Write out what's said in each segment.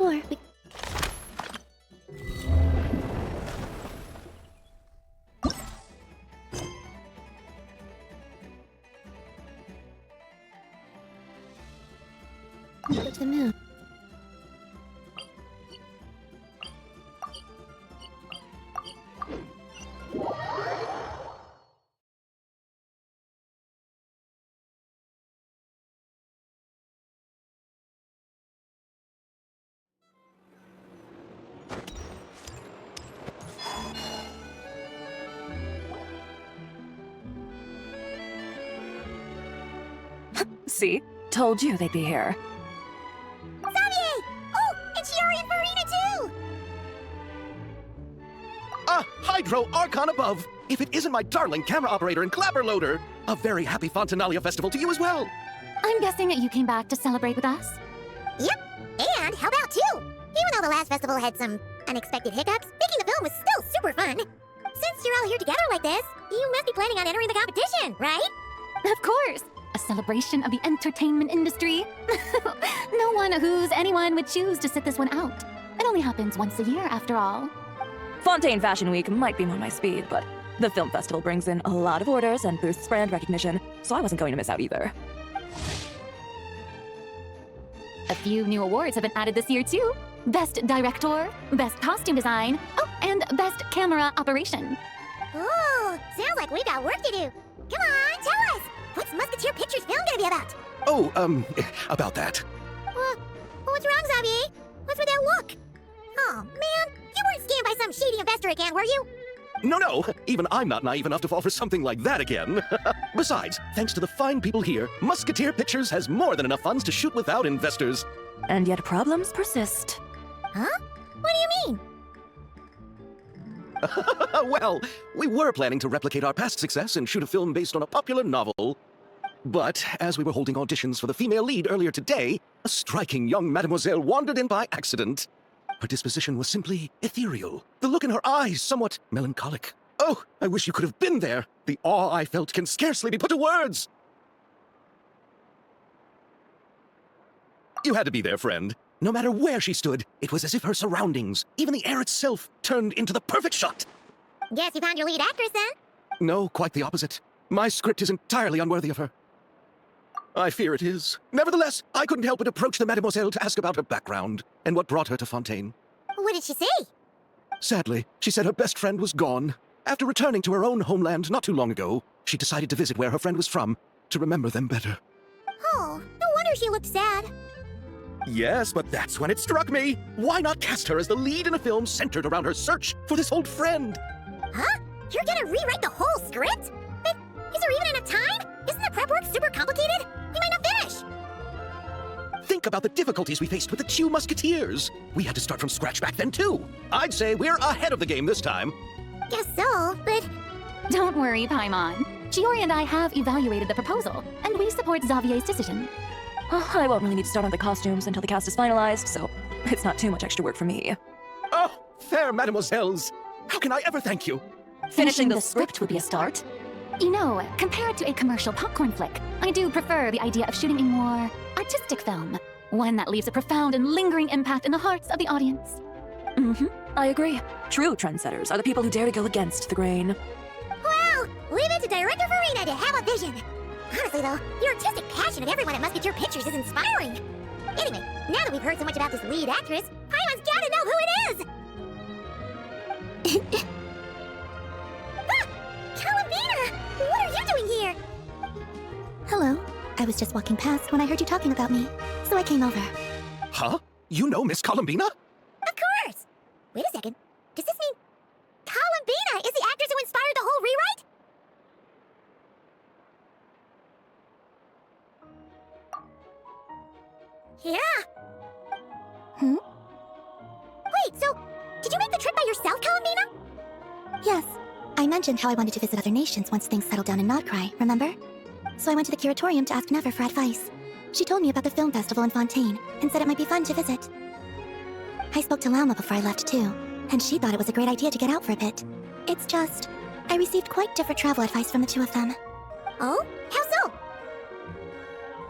more. Go to the moon. See? Told you they'd be here. Xavier! Oh, and Shiori and Farina too! Hydro Archon above! If it isn't my darling camera operator and clapper loader! A very happy Fontinalia Festival to you as well! I'm guessing you came back to celebrate with us? Yep, and how about you? Even though the last festival had some unexpected hiccups, making the film was still super fun. Since you're all here together like this, you must be planning on entering the competition, right? Of course! A celebration of the entertainment industry. No one who's anyone would choose to sit this one out. It only happens once a year, after all. Fontaine Fashion Week might be more my speed, but the film festival brings in a lot of orders and boosts brand recognition, so I wasn't going to miss out either. A few new awards have been added this year, too. Best Director, Best Costume Design, oh, and Best Camera Operation. Ooh, sounds like we've got work to do. Come on, tell us! What's Musketeer Pictures film gonna be about? Oh, about that. What's wrong, Xavier? What's with that look? Oh, man, you weren't scammed by some shady investor again, were you? No, even I'm not naive enough to fall for something like that again. Besides, thanks to the fine people here, Musketeer Pictures has more than enough funds to shoot without investors. And yet problems persist. Huh? What do you mean? Well, we were planning to replicate our past success and shoot a film based on a popular novel. But as we were holding auditions for the female lead earlier today, a striking young mademoiselle wandered in by accident. Her disposition was simply ethereal, the look in her eyes somewhat melancholic. Oh, I wish you could have been there. The awe I felt can scarcely be put to words. You had to be there, friend. No matter where she stood, it was as if her surroundings, even the air itself, turned into the perfect shot. Guess you found your lead actress, then? No, quite the opposite. My script is entirely unworthy of her. I fear it is. Nevertheless, I couldn't help but approach the mademoiselle to ask about her background and what brought her to Fontaine. What did she say? Sadly, she said her best friend was gone. After returning to her own homeland not too long ago, she decided to visit where her friend was from to remember them better. Oh, no wonder she looked sad. Yes, but that's when it struck me. Why not cast her as the lead in a film centered around her search for this old friend? Huh? You're gonna rewrite the whole script? But is there even enough time? Isn't the prep work super complicated? We might not finish. Think about the difficulties we faced with the two Musketeers. We had to start from scratch back then, too. I'd say we're ahead of the game this time. Guess so, but... Don't worry, Paimon. Shiori and I have evaluated the proposal, and we support Xavier's decision. I won't really need to start on the costumes until the cast is finalized, so it's not too much extra work for me. Oh, fair mademoiselles. How can I ever thank you? Finishing the script would be a start. You know, compared to a commercial popcorn flick, I do prefer the idea of shooting a more artistic film. One that leaves a profound and lingering impact in the hearts of the audience. I agree. True trendsetters are the people who dare to go against the grain. Well, leave it to Director Farina to have a vision. Honestly, though, your artistic passion of everyone at Musketeer Pictures is inspiring. Anyway, now that we've heard so much about this lead actress, Paimon's gotta know who it is! Ah! Columbina! What are you doing here? Hello. I was just walking past when I heard you talking about me, so I came over. Huh? You know Miss Columbina? Of course! Wait a second. Does this mean Columbina is the actress who inspired the whole rewrite? Yeah. Wait, so did you make the trip by yourself, Columbina? Yes. I mentioned how I wanted to visit other nations once things settled down in Nodcry, remember? So I went to the curatorium to ask Never for advice. She told me about the film festival in Fontaine and said it might be fun to visit. I spoke to Lama before I left too, and she thought it was a great idea to get out for a bit. It's just, I received quite different travel advice from the two of them. Oh? How so?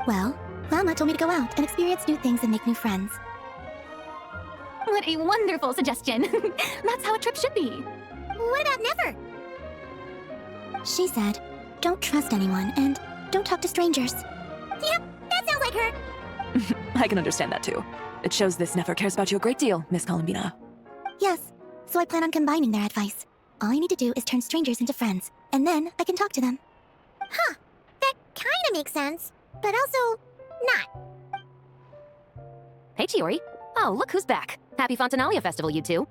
Well, Lama told me to go out and experience new things and make new friends. What a wonderful suggestion. That's how a trip should be. What about Never? She said, don't trust anyone and don't talk to strangers. Yep, that sounds like her. I can understand that too. It shows this Nefer cares about you a great deal, Miss Columbina. Yes, so I plan on combining their advice. All I need to do is turn strangers into friends, and then I can talk to them. Huh, that kinda makes sense, but also not. Hey, Chiori. Oh, look who's back. Happy Fontinalia Festival, you two.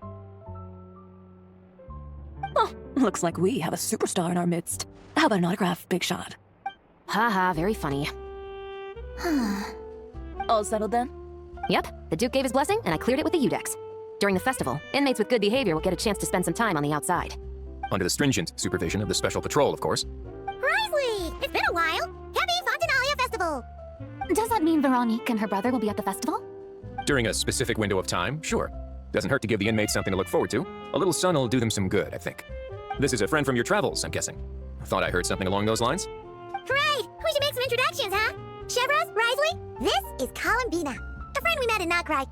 Oh, looks like we have a superstar in our midst. How about an autograph, Big Shot? Haha, very funny. All settled then? Yep, the Duke gave his blessing, and I cleared it with the Udex. During the festival, inmates with good behavior will get a chance to spend some time on the outside. Under the stringent supervision of the Special Patrol, of course. Risley! It's been a while! Happy Fontinalia Festival! Does that mean Veronique and her brother will be at the festival? During a specific window of time, sure. Doesn't hurt to give the inmates something to look forward to. A little sun will do them some good, I think. This is a friend from your travels, I'm guessing. Thought I heard something along those lines. Hooray! We should make some introductions, huh? Chevros, Risley, this is Columbina, a friend we met in Notcry.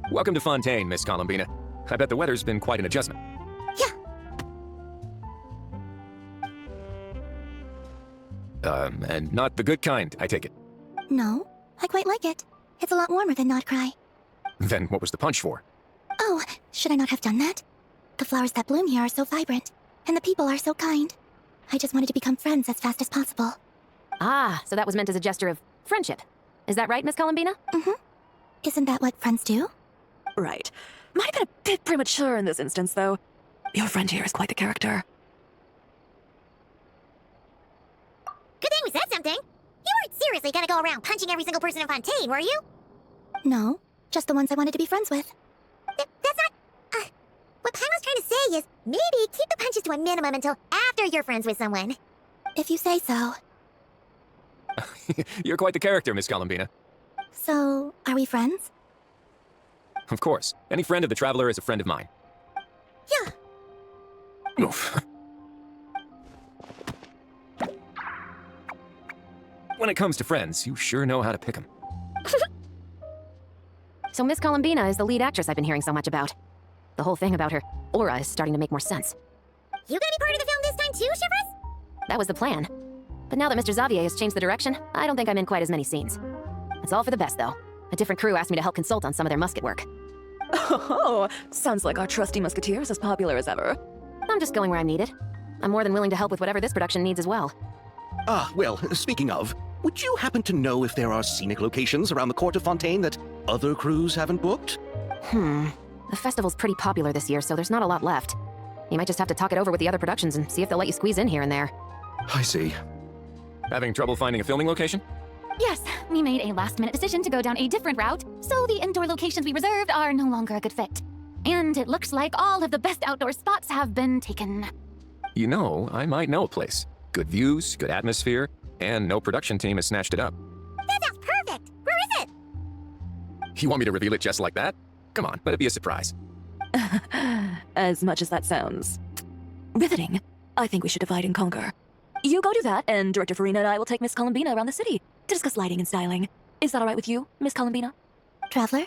Welcome to Fontaine, Miss Columbina. I bet the weather's been quite an adjustment. Yeah. And not the good kind, I take it. No, I quite like it. It's a lot warmer than Notcry. Then what was the punch for? Oh, should I not have done that? The flowers that bloom here are so vibrant, and the people are so kind. I just wanted to become friends as fast as possible. Ah, so that was meant as a gesture of friendship. Is that right, Miss Columbina? Mm-hmm. Isn't that what friends do? Right. Might have been a bit premature in this instance, though. Your friend here is quite the character. Good thing we said something. You weren't seriously gonna go around punching every single person in Fontaine, were you? No, just the ones I wanted to be friends with. That's not... what Paimon's trying to say is, maybe keep the punches to a minimum until after you're friends with someone. If you say so. You're quite the character, Miss Columbina. So, are we friends? Of course. Any friend of the Traveler is a friend of mine. Yeah. Oof. When it comes to friends, you sure know how to pick them. So Miss Columbina is the lead actress I've been hearing so much about. The whole thing about her aura is starting to make more sense. You gonna be part of the film this time too, Chevros? That was the plan. But now that Mr. Xavier has changed the direction, I don't think I'm in quite as many scenes. It's all for the best, though. A different crew asked me to help consult on some of their musket work. Oh, sounds like our trusty musketeer is as popular as ever. I'm just going where I'm needed. I'm more than willing to help with whatever this production needs as well. Ah, well, speaking of, would you happen to know if there are scenic locations around the court of Fontaine that other crews haven't booked? The festival's pretty popular this year, so there's not a lot left. You might just have to talk it over with the other productions and see if they'll let you squeeze in here and there. I see. Having trouble finding a filming location? Yes, we made a last-minute decision to go down a different route, so the indoor locations we reserved are no longer a good fit. And it looks like all of the best outdoor spots have been taken. You know, I might know a place. Good views, good atmosphere, and no production team has snatched it up. That sounds perfect! Where is it? You want me to reveal it just like that? Come on, let it be a surprise. As much as that sounds riveting, I think we should divide and conquer. You go do that, and Director Farina and I will take Miss Columbina around the city to discuss lighting and styling. Is that all right with you, Miss Columbina? Traveler?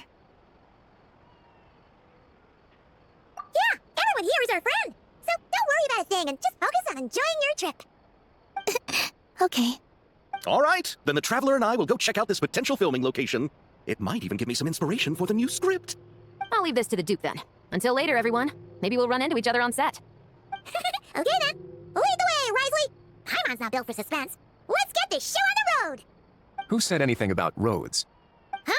Yeah, everyone here is our friend! So don't worry about a thing and just focus on enjoying your trip. Okay. All right, then the Traveler and I will go check out this potential filming location. It might even give me some inspiration for the new script. I'll leave this to the Duke then. Until later, everyone. Maybe we'll run into each other on set. Okay then, lead the way, Risley! Paimon's not built for suspense. Let's get this show on the road! Who said anything about roads? Huh?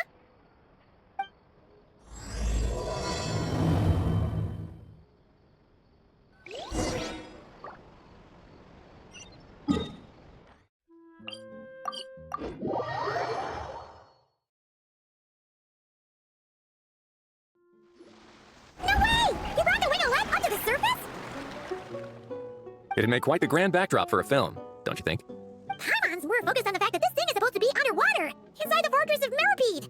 No way! You brought the wing of light up to the surface? It'd make quite the grand backdrop for a film, don't you think? Paimon's more focused on the fact that this thing is supposed to be underwater, inside the fortress of Mirapede.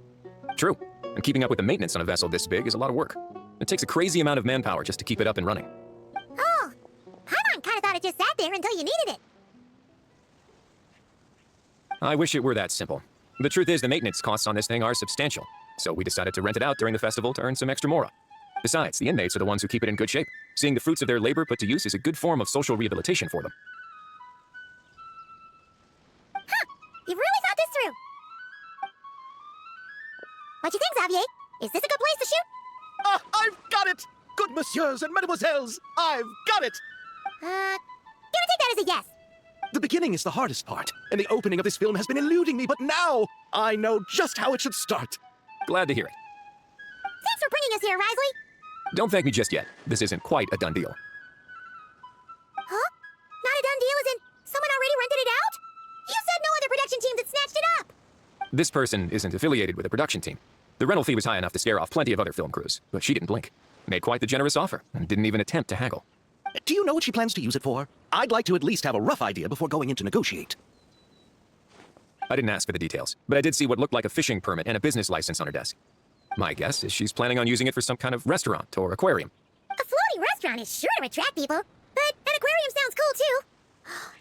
True. And keeping up with the maintenance on a vessel this big is a lot of work. It takes a crazy amount of manpower just to keep it up and running. Oh, Paimon kind of thought it just sat there until you needed it. I wish it were that simple. The truth is the maintenance costs on this thing are substantial, so we decided to rent it out during the festival to earn some extra mora. Besides, the inmates are the ones who keep it in good shape. Seeing the fruits of their labor put to use is a good form of social rehabilitation for them. You've really thought this through. What do you think, Xavier? Is this a good place to shoot? Ah, I've got it! Good messieurs and mademoiselles, I've got it! Gonna take that as a yes. The beginning is the hardest part, and the opening of this film has been eluding me, but now I know just how it should start. Glad to hear it. Thanks for bringing us here, Risley. Don't thank me just yet. This isn't quite a done deal. Huh? Not a done deal as in someone already rented it out? You said no other production teams had snatched it up. This person isn't affiliated with a production team. The rental fee was high enough to scare off plenty of other film crews, but she didn't blink. Made quite the generous offer, and didn't even attempt to haggle. Do you know what she plans to use it for? I'd like to at least have a rough idea before going in to negotiate. I didn't ask for the details, but I did see what looked like a fishing permit and a business license on her desk. My guess is she's planning on using it for some kind of restaurant or aquarium. A floating restaurant is sure to attract people, but an aquarium sounds cool too.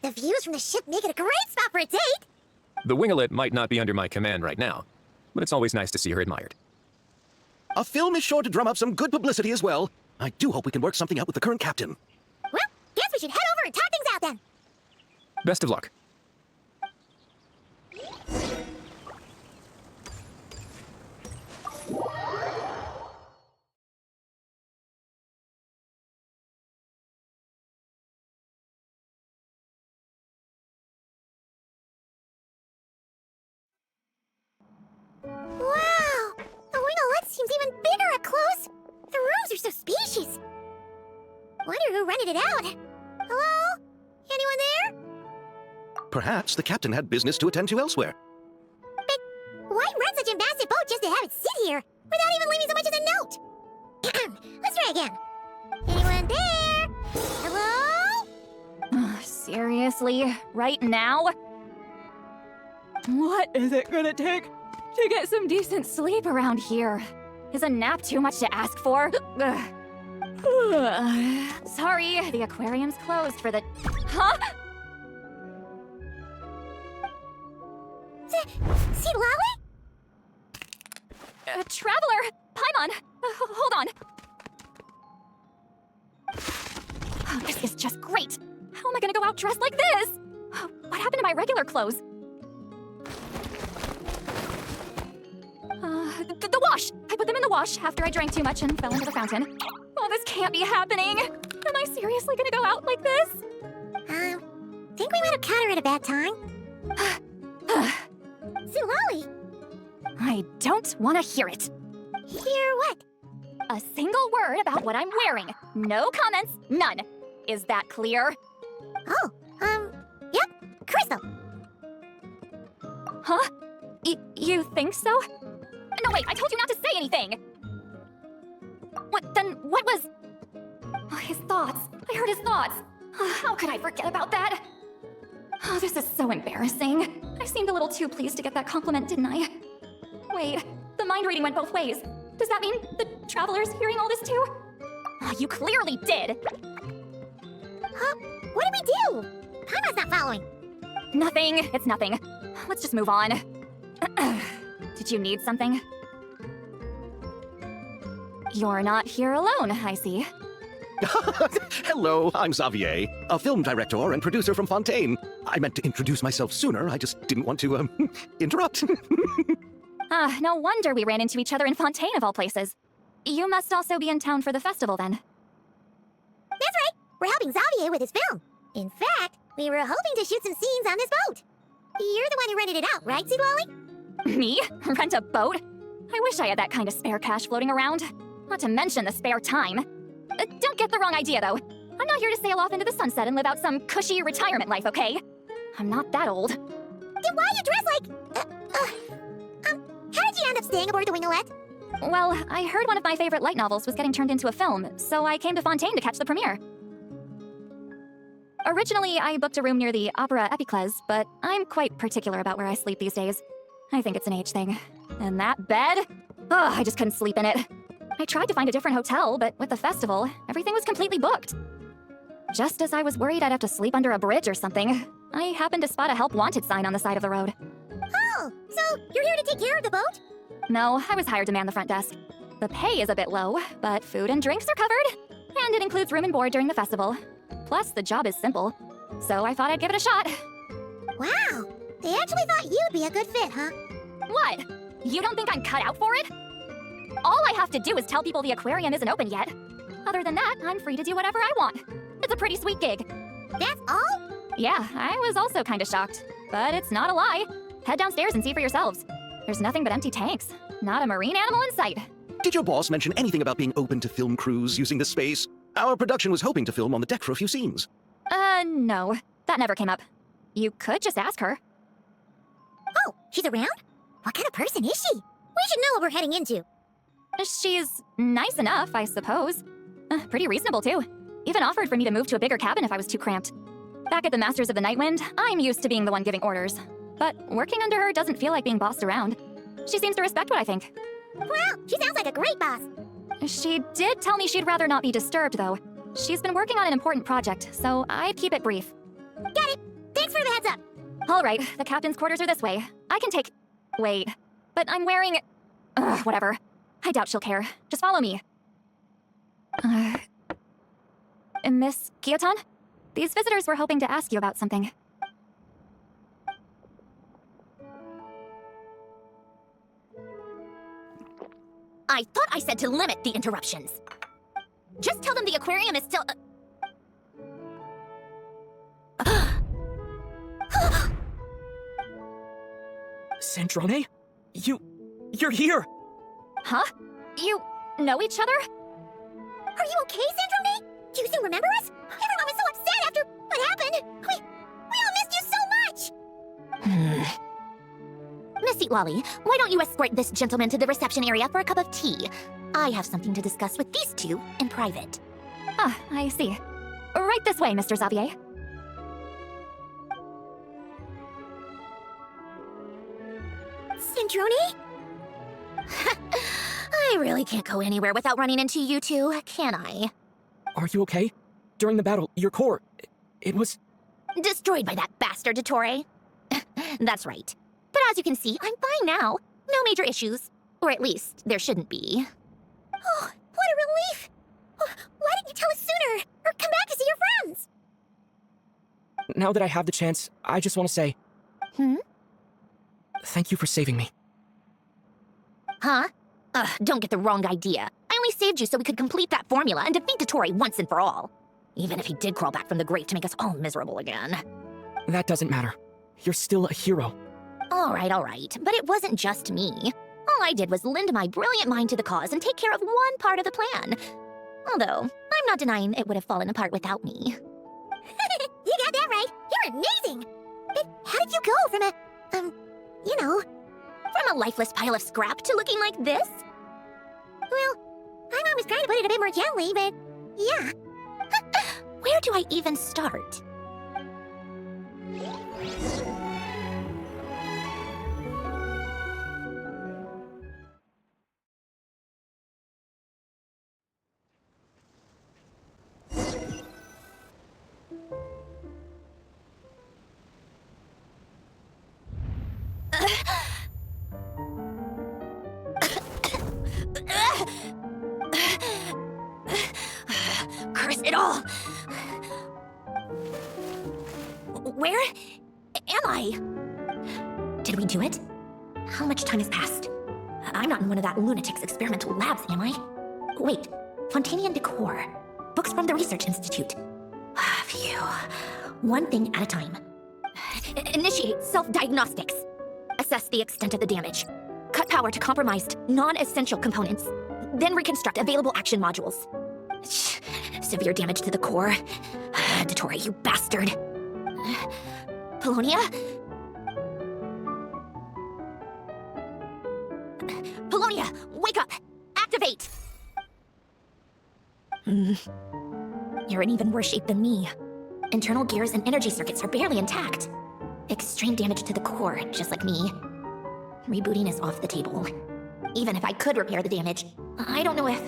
The views from the ship make it a great spot for a date. The winglet might not be under my command right now, but it's always nice to see her admired. A film is sure to drum up some good publicity as well. I do hope we can work something out with the current captain. Well, guess we should head over and talk things out then. Best of luck. Wow! The winglet seems even bigger up close. The rooms are so spacious. Wonder who rented it out. Hello? Anyone there? Perhaps the captain had business to attend to elsewhere. But why rent such a massive boat just to have it sit here without even leaving so much as a note? Let's try again. Anyone there? Hello? Seriously? Right now? What is it gonna take to get some decent sleep around here? Is a nap too much to ask for? Sorry, the aquarium's closed for the... Huh? See Lolly? Traveler! Paimon! Hold on! Oh, this is just great! How am I gonna go out dressed like this? What happened to my regular clothes? The wash! I put them in the wash after I drank too much and fell into the fountain. Oh, this can't be happening! Am I seriously gonna go out like this? Think we might have caught her at a bad time. See Lolly? I don't want to hear it. Hear what? A single word about what I'm wearing. No comments, none. Is that clear? Oh, yep, Crystal. Huh? You think so? No, wait, I told you not to say anything! What was... Oh, his thoughts. I heard his thoughts. How could I forget about that? Oh, this is so embarrassing. I seemed a little too pleased to get that compliment, didn't I? Wait, the mind reading went both ways. Does that mean the Traveler's hearing all this too? Oh, you clearly did! Huh? What did we do? Paimon's not following. Nothing. It's nothing. Let's just move on. Did you need something? You're not here alone, I see. Hello, I'm Xavier, a film director and producer from Fontaine. I meant to introduce myself sooner, I just didn't want to, interrupt. No wonder we ran into each other in Fontaine of all places. You must also be in town for the festival then. That's right! We're helping Xavier with his film. In fact, we were hoping to shoot some scenes on this boat. You're the one who rented it out, right, Seedwally? Me? Rent a boat? I wish I had that kind of spare cash floating around. Not to mention the spare time. Don't get the wrong idea, though. I'm not here to sail off into the sunset and live out some cushy retirement life, okay? I'm not that old. Then why you dress like... how did you end up staying aboard the Winglet? Well, I heard one of my favorite light novels was getting turned into a film, so I came to Fontaine to catch the premiere. Originally, I booked a room near the Opera Epicles, but I'm quite particular about where I sleep these days. I think it's an age thing. And that bed? Oh, I just couldn't sleep in it. I tried to find a different hotel, but with the festival, everything was completely booked. Just as I was worried I'd have to sleep under a bridge or something, I happened to spot a help wanted sign on the side of the road. Oh, so you're here to take care of the boat? No, I was hired to man the front desk. The pay is a bit low, but food and drinks are covered. And it includes room and board during the festival. Plus, the job is simple. So I thought I'd give it a shot. Wow, they actually thought you'd be a good fit, huh? What? You don't think I'm cut out for it? All I have to do is tell people the aquarium isn't open yet. Other than that, I'm free to do whatever I want. It's a pretty sweet gig. That's all? Yeah, I was also kinda shocked. But it's not a lie. Head downstairs and see for yourselves. There's nothing but empty tanks. Not a marine animal in sight. Did your boss mention anything about being open to film crews using this space? Our production was hoping to film on the deck for a few scenes. No. That never came up. You could just ask her. Oh, she's around? What kind of person is she? We should know what we're heading into. She's nice enough, I suppose. Pretty reasonable, too. Even offered for me to move to a bigger cabin if I was too cramped. Back at the Masters of the Nightwind, I'm used to being the one giving orders. But working under her doesn't feel like being bossed around. She seems to respect what I think. Well, she sounds like a great boss. She did tell me she'd rather not be disturbed, though. She's been working on an important project, so I'd keep it brief. Got it. Thanks for the heads up. All right, the captain's quarters are this way. I can take... Wait. But I'm wearing... whatever. I doubt she'll care. Just follow me. Miss Kyoton? These visitors were hoping to ask you about something. I thought I said to limit the interruptions. Just tell them the aquarium is still... Centrone? You're here! Huh? You know each other? Are you okay, Sandrone? Do you still remember us? Everyone was so upset after what happened. We all missed you so much. Miss Lolly, why don't you escort this gentleman to the reception area for a cup of tea? I have something to discuss with these two in private. Ah, I see. Right this way, Mr. Xavier. Sandrone? I really can't go anywhere without running into you two, can I? Are you okay? During the battle, your core... it was... Destroyed by that bastard Dottore. That's right. But as you can see, I'm fine now. No major issues. Or at least, there shouldn't be. Oh, what a relief! Oh, why didn't you tell us sooner? Or come back to see your friends? Now that I have the chance, I just want to say... Thank you for saving me. Huh? Don't get the wrong idea. I only saved you so we could complete that formula and defeat Dottore once and for all. Even if he did crawl back from the grave to make us all miserable again. That doesn't matter. You're still a hero. All right. But it wasn't just me. All I did was lend my brilliant mind to the cause and take care of one part of the plan. Although, I'm not denying it would have fallen apart without me. You got that right. You're amazing. But how did you go from a, From a lifeless pile of scrap to looking like this? Well, I'm always trying to put it a bit more gently, but yeah. Where do I even start? Curse it all! Where am I? Did we do it? How much time has passed? I'm not in one of that lunatic's experimental labs, am I? Wait, Fontaine decor. Books from the Research Institute. Phew. One thing at a time. Initiate self-diagnostics. Assess the extent of the damage. Cut power to compromised, non-essential components. Then reconstruct available action modules. Severe damage to the core. Dottore, you bastard. Polonia? Polonia, wake up! Activate! You're in even worse shape than me. Internal gears and energy circuits are barely intact. Extreme damage to the core, just like me. Rebooting is off the table. Even if I could repair the damage, I don't know if...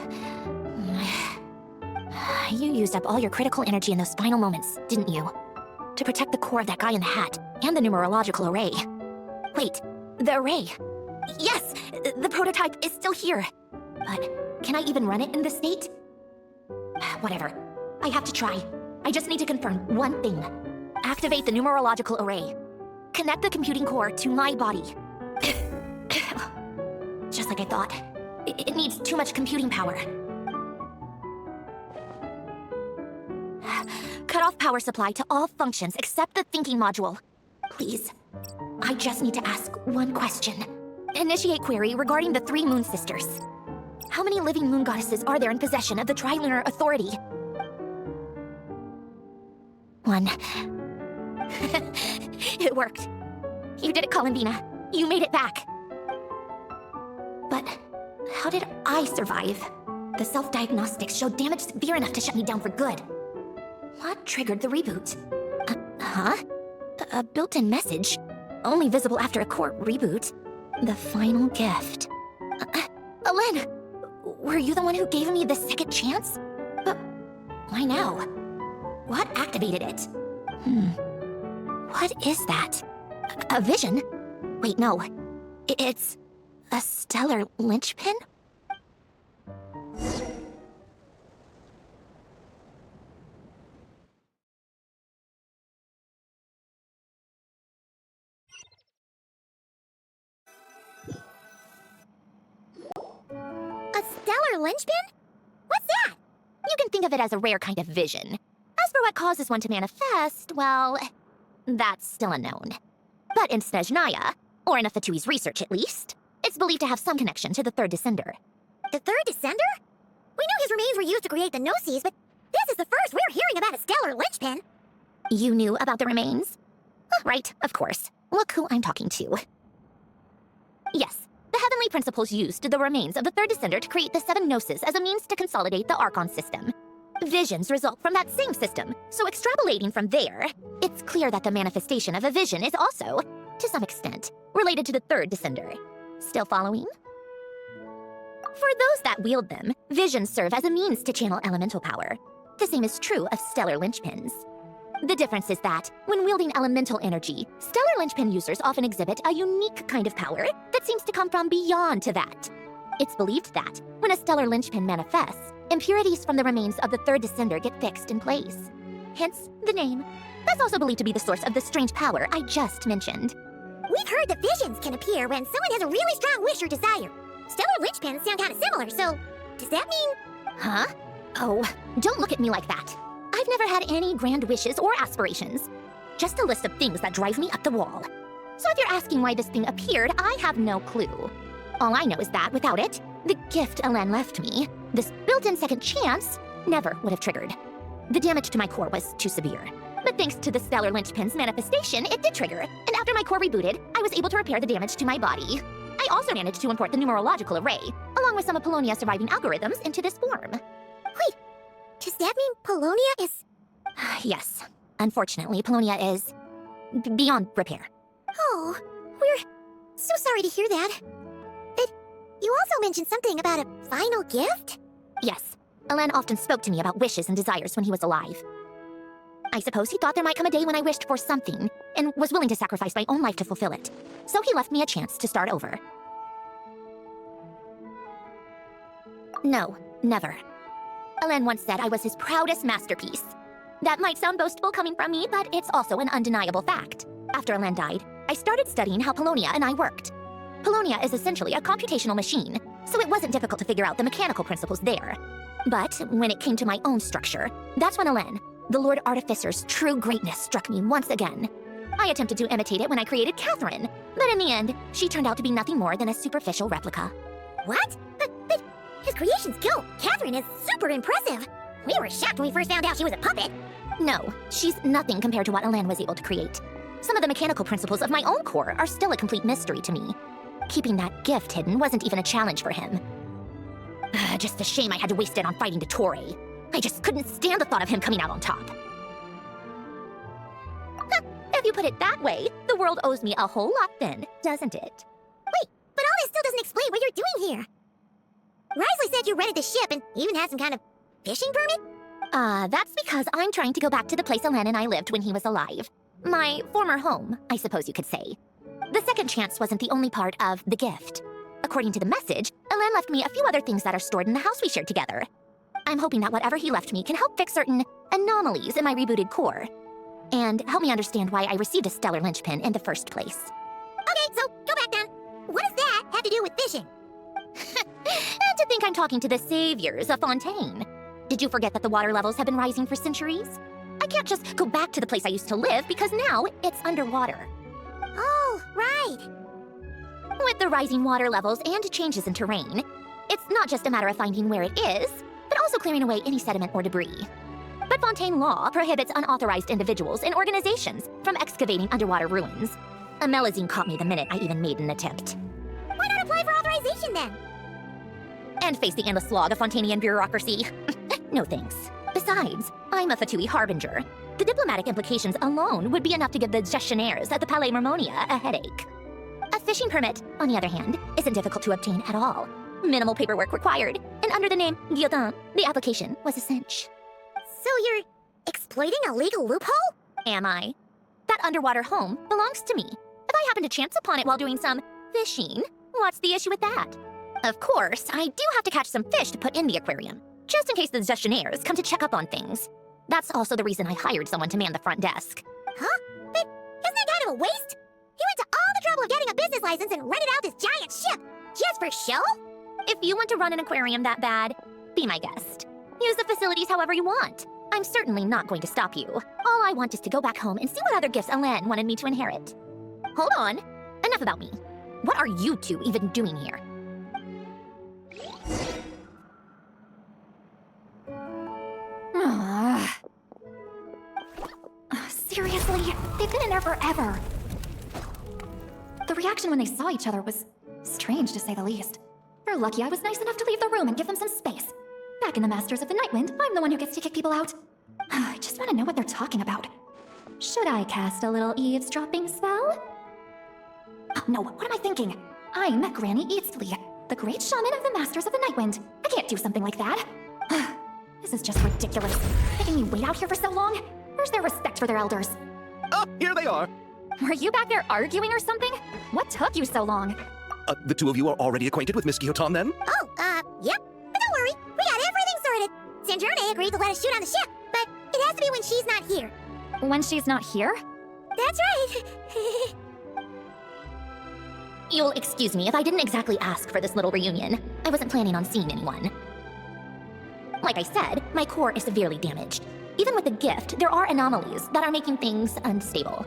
You used up all your critical energy in those final moments, didn't you? To protect the core of that guy in the hat, and the numerological array. Wait, the array. Yes, the prototype is still here. But can I even run it in this state? Whatever. I have to try. I just need to confirm one thing. Activate the numerological array. Connect the computing core to my body. Just like I thought. It needs too much computing power. Cut off power supply to all functions except the thinking module. Please. I just need to ask one question. Initiate query regarding the 3 moon sisters. How many living moon goddesses are there in possession of the Trilunar Authority? 1. It worked. You did it, Columbina. You made it back. But how did I survive? The self-diagnostics showed damage severe enough to shut me down for good. What triggered the reboot? Huh? A built-in message, only visible after a core reboot. The final gift. Alen, were you the one who gave me the second chance? But why now? What activated it? What is that? A vision? Wait, no. It's a stellar linchpin? A stellar linchpin? What's that? You can think of it as a rare kind of vision. As for what causes one to manifest, well, that's still unknown. But in Snezhnaya, or in Afatui's research at least, it's believed to have some connection to the third descender. The third descender? We know his remains were used to create the Gnosis, but this is the first we're hearing about a stellar linchpin. You knew about the remains? Right, of course. Look who I'm talking to. Yes, the heavenly principles used the remains of the third descender to create the 7 Gnosis as a means to consolidate the Archon system. Visions result from that same system, so extrapolating from there, it's clear that the manifestation of a vision is also, to some extent, related to the third descender. Still following? For those that wield them, visions serve as a means to channel elemental power. The same is true of stellar linchpins. The difference is that, when wielding elemental energy, stellar linchpin users often exhibit a unique kind of power that seems to come from beyond to that. It's believed that, when a stellar linchpin manifests, impurities from the remains of the third descender get fixed in place. Hence, the name. That's also believed to be the source of the strange power I just mentioned. We've heard that visions can appear when someone has a really strong wish or desire. Stellar linchpins sound kind of similar, so does that mean... Huh? Oh, don't look at me like that. I've never had any grand wishes or aspirations. Just a list of things that drive me up the wall. So if you're asking why this thing appeared, I have no clue. All I know is that without it, the gift Alen left me, this built-in second chance, never would have triggered. The damage to my core was too severe. But thanks to the stellar linchpin's manifestation, it did trigger, and after my core rebooted, I was able to repair the damage to my body. I also managed to import the numerological array, along with some of Polonia's surviving algorithms, into this form. Wait, does that mean Polonia is... Yes. Unfortunately, Polonia is... beyond repair. Oh, we're so sorry to hear that. But you also mentioned something about a final gift? Yes. Alen often spoke to me about wishes and desires when he was alive. I suppose he thought there might come a day when I wished for something, and was willing to sacrifice my own life to fulfill it. So he left me a chance to start over. No, never. Alen once said I was his proudest masterpiece. That might sound boastful coming from me, but it's also an undeniable fact. After Alen died, I started studying how Polonia and I worked. Polonia is essentially a computational machine, so it wasn't difficult to figure out the mechanical principles there. But when it came to my own structure, that's when Alen, the Lord Artificer's true greatness, struck me once again. I attempted to imitate it when I created Catherine, but in the end, she turned out to be nothing more than a superficial replica. What? But his creation skill, Catherine, is super impressive. We were shocked when we first found out she was a puppet. No, she's nothing compared to what Alen was able to create. Some of the mechanical principles of my own core are still a complete mystery to me. Keeping that gift hidden wasn't even a challenge for him. Just a shame I had to waste it on fighting Dottore. I just couldn't stand the thought of him coming out on top. If you put it that way, the world owes me a whole lot then, doesn't it? Wait, but all this still doesn't explain what you're doing here. Risley said you rented the ship and even had some kind of fishing permit? That's because I'm trying to go back to the place Alen and I lived when he was alive. My former home, I suppose you could say. The second chance wasn't the only part of the gift. according to the message, Elen left me a few other things that are stored in the house we shared together. I'm hoping that whatever he left me can help fix certain anomalies in my rebooted core. And help me understand why I received a stellar linchpin in the first place. Okay, so go back then. What does that have to do with fishing? And to think I'm talking to the saviors of Fontaine. Did you forget that the water levels have been rising for centuries? I can't just go back to the place I used to live because now it's underwater. Oh, right. With the rising water levels and changes in terrain, it's not just a matter of finding where it is, but also clearing away any sediment or debris. But Fontaine law prohibits unauthorized individuals and organizations from excavating underwater ruins. A Melazine caught me the minute I even made an attempt. Why not apply for authorization then? And face the endless slog of Fontainian bureaucracy. No thanks. Besides, I'm a Fatui harbinger. The diplomatic implications alone would be enough to give the gestionnaires at the Palais Mermonia a headache. A fishing permit, on the other hand, isn't difficult to obtain at all. Minimal paperwork required, and under the name Guillotin, the application was a cinch. So you're exploiting a legal loophole? Am I? That underwater home belongs to me. If I happen to chance upon it while doing some fishing, what's the issue with that? Of course, I do have to catch some fish to put in the aquarium, just in case the gestionnaires come to check up on things. That's also the reason I hired someone to man the front desk. Huh? But isn't that kind of a waste? He went to all the trouble of getting a business license and rented out this giant ship, just for show? If you want to run an aquarium that bad, be my guest. Use the facilities however you want. I'm certainly not going to stop you. All I want is to go back home and see what other gifts Elen wanted me to inherit. Hold on. Enough about me. What are you two even doing here? Seriously? They've been in there forever. The reaction when they saw each other was strange, to say the least. They're lucky I was nice enough to leave the room and give them some space. Back in the Masters of the Nightwind, I'm the one who gets to kick people out. I just want to know what they're talking about. Should I cast a little eavesdropping spell? Oh, no, what am I thinking? I'm Granny Eastly, the great shaman of the Masters of the Nightwind. I can't do something like that. This is just ridiculous. Making me wait out here for so long? Where's their respect for their elders? Ah, here they are. Were you back there arguing or something? What took you so long? The two of you are already acquainted with Miss Guillotin, then? Oh, yep. But don't worry, we got everything sorted. Sanjurne agreed to let us shoot on the ship, but it has to be when she's not here. When she's not here? That's right. You'll excuse me if I didn't exactly ask for this little reunion. I wasn't planning on seeing anyone. Like I said, my core is severely damaged. Even with the gift, there are anomalies that are making things unstable.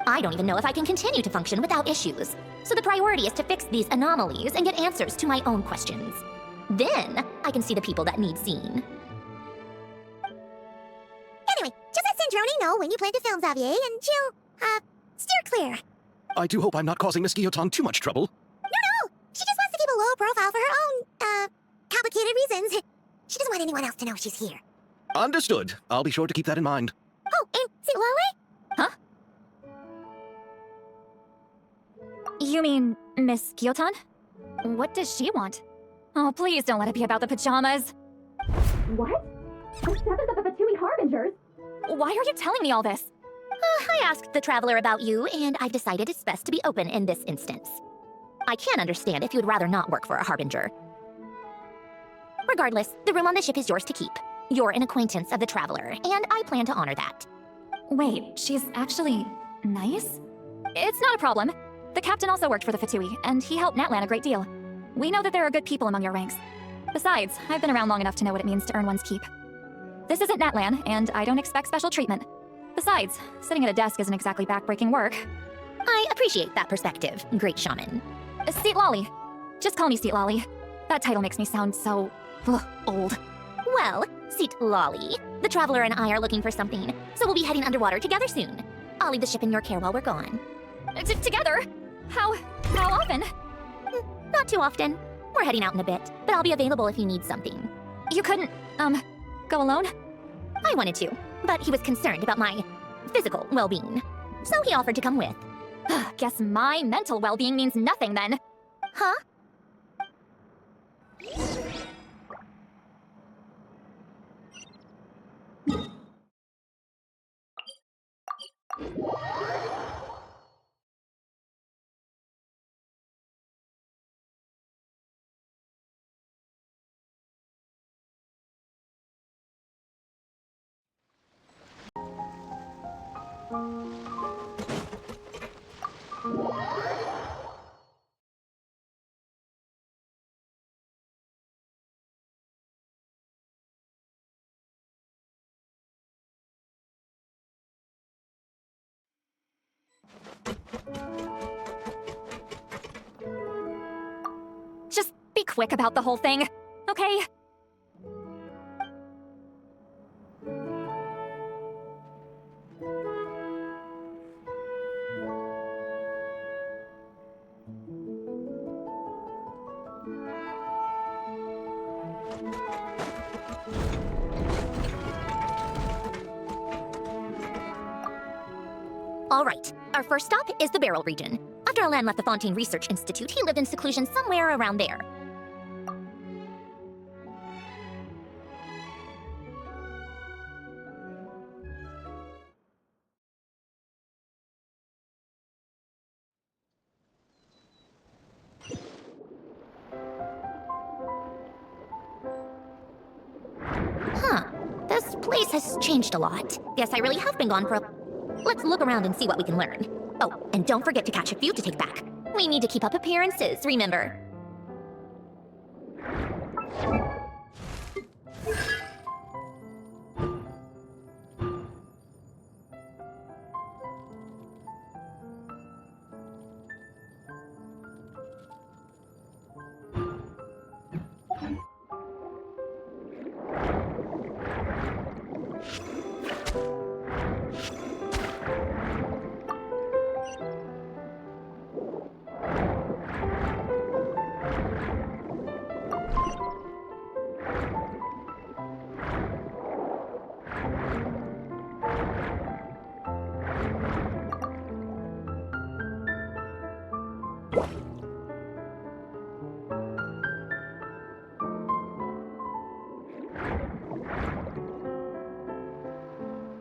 I don't even know if I can continue to function without issues. So the priority is to fix these anomalies and get answers to my own questions. Then, I can see the people that need seeing. Anyway, just let Sanjurne know when you plan to film Xavier, and she'll, steer clear. I do hope I'm not causing Miss Guillotin too much trouble. No! She just wants to keep a low profile for her own, complicated reasons. She doesn't want anyone else to know she's here. Understood. I'll be sure to keep that in mind. Oh, and St. Lale? Huh? You mean Miss Guillotin? What does she want? Oh, please don't let it be about the pajamas. What? The seventh of the Fatui Harbingers? Why are you telling me all this? I asked the Traveler about you, and I've decided it's best to be open in this instance. I can understand if you'd rather not work for a Harbinger. Regardless, the room on the ship is yours to keep. You're an acquaintance of the Traveler, and I plan to honor that. Wait, she's actually nice? It's not a problem. The captain also worked for the Fatui, and he helped Natlan a great deal. We know that there are good people among your ranks. Besides, I've been around long enough to know what it means to earn one's keep. This isn't Natlan, and I don't expect special treatment. Besides, sitting at a desk isn't exactly backbreaking work. I appreciate that perspective, great shaman. Seat Lolly. Just call me Seat Lolly. That title makes me sound so... old. Well, Seat Lolly, the Traveler and I are looking for something, so we'll be heading underwater together soon. I'll leave the ship in your care while we're gone. Together? How often? Not too often. We're heading out in a bit, but I'll be available if you need something. You couldn't, go alone? I wanted to, but he was concerned about my physical well-being, so he offered to come with. Guess my mental well-being means nothing then. Huh? quick about the whole thing, okay? All right, our first stop is the Beryl region. After Alan left the Fontaine Research Institute, he lived in seclusion somewhere around there. Huh, this place has changed a lot. Guess I really have been gone for a... Let's look around and see what we can learn. Oh, and don't forget to catch a few to take back. We need to keep up appearances, remember?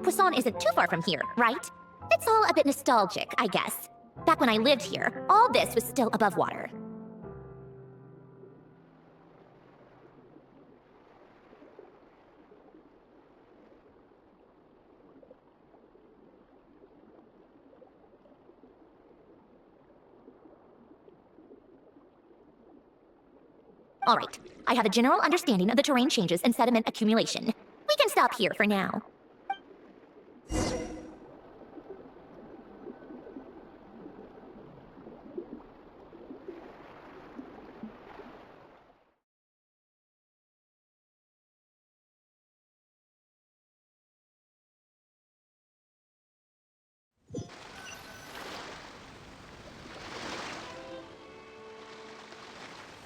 Poisson isn't too far from here, right? It's all a bit nostalgic, I guess. Back when I lived here, all this was still above water. All right, I have a general understanding of the terrain changes and sediment accumulation. We can stop here for now.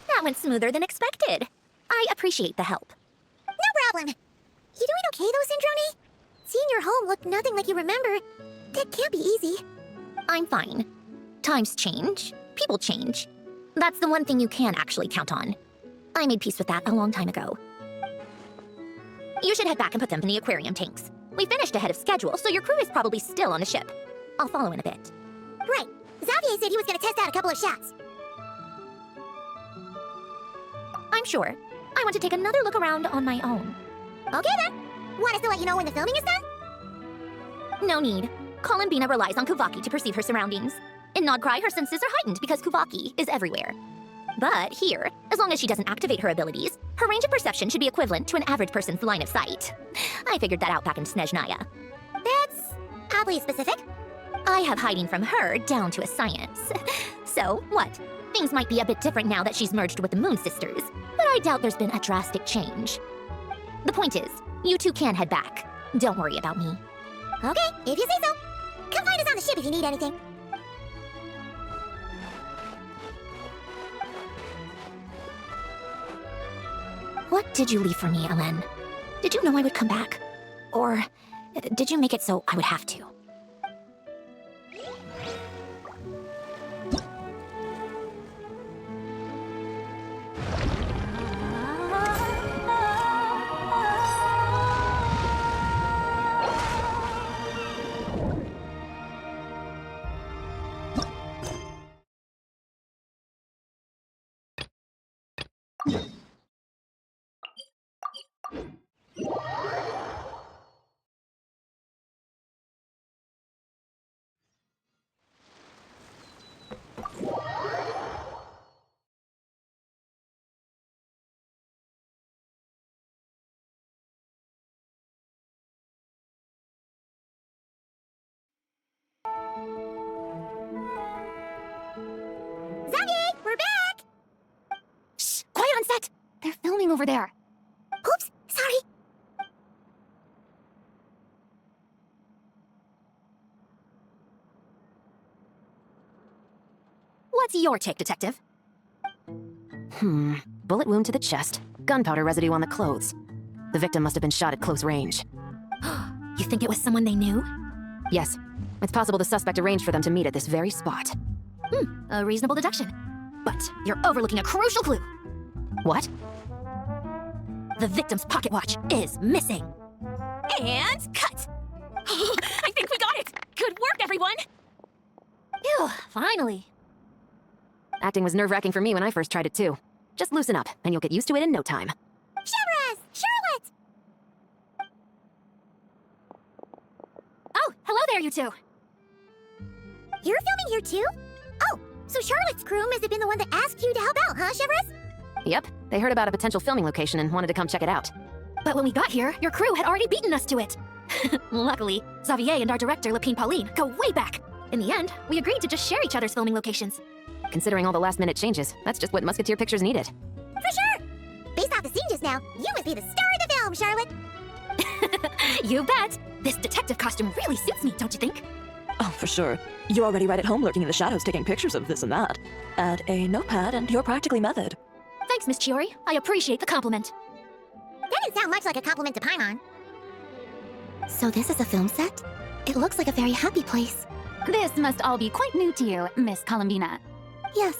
That went smoother than expected. I appreciate the help. No problem. You doing okay though, Syndrome? Seeing your home look nothing like you remember, that can't be easy. I'm fine. Times change. People change. That's the one thing you can actually count on. I made peace with that a long time ago. You should head back and put them in the aquarium tanks. We finished ahead of schedule, so your crew is probably still on the ship. I'll follow in a bit. Right. Xavier said he was gonna test out a couple of shots. I'm sure. I want to take another look around on my own. Okay then. Want us to let you know when the filming is done? No need. Columbina relies on Kuvaki to perceive her surroundings. In Nodcry, her senses are heightened because Kuvaki is everywhere. But here, as long as she doesn't activate her abilities, her range of perception should be equivalent to an average person's line of sight. I figured that out back in Snezhnaya. That's oddly specific. I have hiding from her down to a science. So, what? Things might be a bit different now that she's merged with the Moon Sisters, but I doubt there's been a drastic change. The point is, you two can head back. Don't worry about me. Okay, if you say so. Come find us on the ship if you need anything. What did you leave for me, Ellen? Did you know I would come back? Or did you make it so I would have to? Xavier, we're back! Shh! Quiet on over there. Oops, sorry. What's your take, Detective? Bullet wound to the chest, gunpowder residue on the clothes. The victim must have been shot at close range. You think it was someone they knew? Yes. It's possible the suspect arranged for them to meet at this very spot. A reasonable deduction. But you're overlooking a crucial clue. What? The victim's pocket watch is missing. And cut! I think we got it! Good work, everyone! Phew, finally. Acting was nerve-wracking for me when I first tried it too. Just loosen up, and you'll get used to it in no time. Shivers! Charlotte! Oh, hello there, you two! You're filming here too? Oh, so Charlotte's crew must have been the one that asked you to help out, huh, Shivers? Yep, they heard about a potential filming location and wanted to come check it out. But when we got here, your crew had already beaten us to it. Luckily, Xavier and our director, Lapine Pauline, go way back. In the end, we agreed to just share each other's filming locations. Considering all the last-minute changes, that's just what Musketeer Pictures needed. For sure! Based off the scene just now, you must be the star of the film, Charlotte! You bet! This detective costume really suits me, don't you think? Oh, for sure. You're already right at home lurking in the shadows taking pictures of this and that. Add a notepad and you're practically method. Thanks, Miss Chiori. I appreciate the compliment. That didn't sound much like a compliment to Paimon. So this is a film set? It looks like a very happy place. This must all be quite new to you, Miss Columbina. Yes,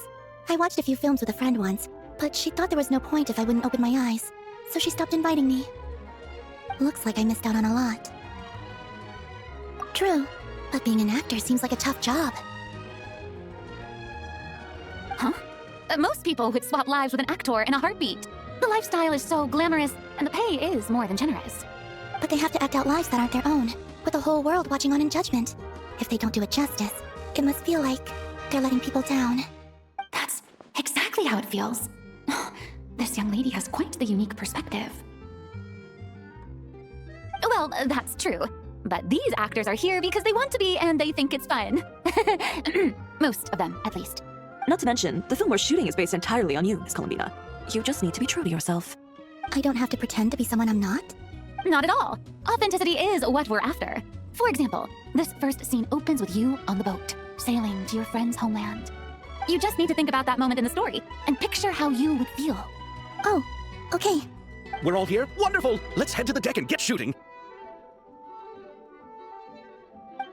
I watched a few films with a friend once, but she thought there was no point if I wouldn't open my eyes, so she stopped inviting me. Looks like I missed out on a lot. True, but being an actor seems like a tough job. Huh? Most people would swap lives with an actor in a heartbeat. The lifestyle is so glamorous, and the pay is more than generous. But they have to act out lives that aren't their own, with the whole world watching on in judgment. If they don't do it justice, it must feel like they're letting people down. That's exactly how it feels. This young lady has quite the unique perspective. Well, that's true. But these actors are here because they want to be and they think it's fun. Most of them, at least. Not to mention, the film we're shooting is based entirely on you, Miss Columbina. You just need to be true to yourself. I don't have to pretend to be someone I'm not? Not at all. Authenticity is what we're after. For example, this first scene opens with you on the boat, sailing to your friend's homeland. You just need to think about that moment in the story and picture how you would feel. Oh, okay. We're all here? Wonderful! Let's head to the deck and get shooting.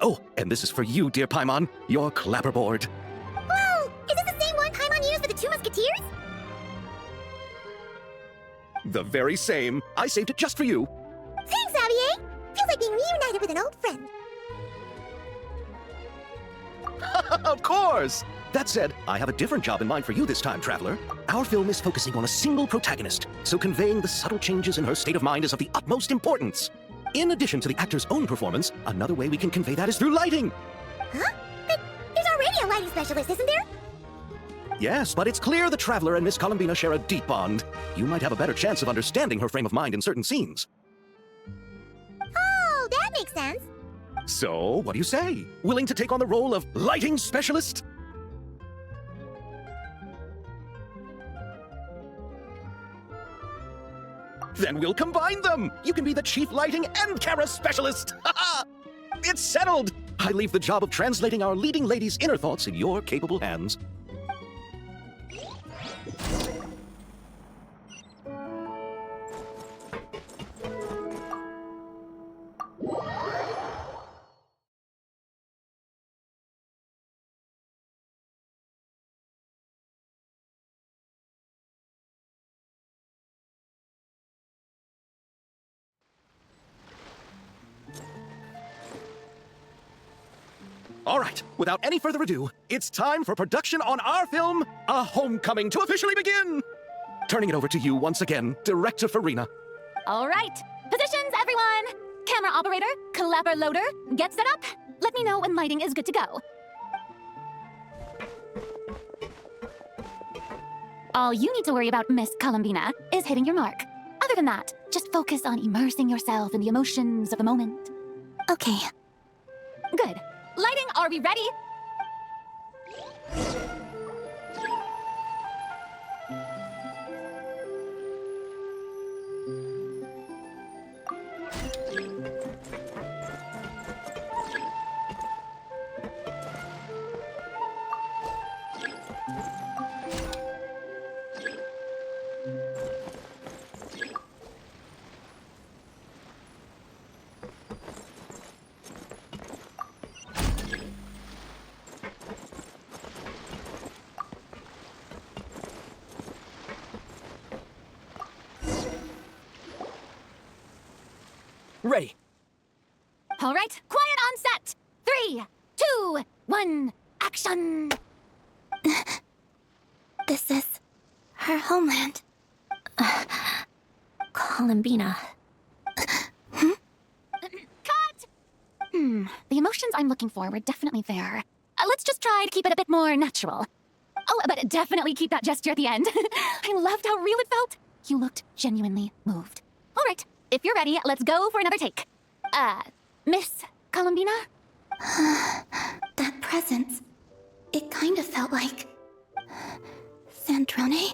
Oh, and this is for you, dear Paimon, your clapperboard. Whoa! Is this the same one Paimon used for the Two Musketeers? The very same. I saved it just for you. Thanks, Xavier! Feels like being reunited with an old friend. Of course! That said, I have a different job in mind for you this time, Traveler. Our film is focusing on a single protagonist, so conveying the subtle changes in her state of mind is of the utmost importance. In addition to the actor's own performance, another way we can convey that is through lighting. Huh? But there's already a lighting specialist, isn't there? Yes, but it's clear the Traveler and Miss Columbina share a deep bond. You might have a better chance of understanding her frame of mind in certain scenes. Oh, that makes sense. So, what do you say? Willing to take on the role of lighting specialist? Then we'll combine them! You can be the chief lighting and camera specialist! It's settled! I leave the job of translating our leading lady's inner thoughts in your capable hands. All right, without any further ado, it's time for production on our film, A Homecoming, to officially begin! Turning it over to you once again, Director Farina. All right. Positions, everyone! Camera operator, clapper loader, get set up. Let me know when lighting is good to go. All you need to worry about, Miss Columbina, is hitting your mark. Other than that, just focus on immersing yourself in the emotions of the moment. Okay. Good. Lighting, are we ready? Ready. All right, quiet on set. 3, 2, 1, action. This is her homeland. Columbina. Cut! The emotions I'm looking for were definitely there. Let's just try to keep it a bit more natural. Oh, but definitely keep that gesture at the end. I loved how real it felt. You looked genuinely moved. All right, if you're ready, let's go for another take. Miss Columbina? That presence, it kind of felt like Sandrone?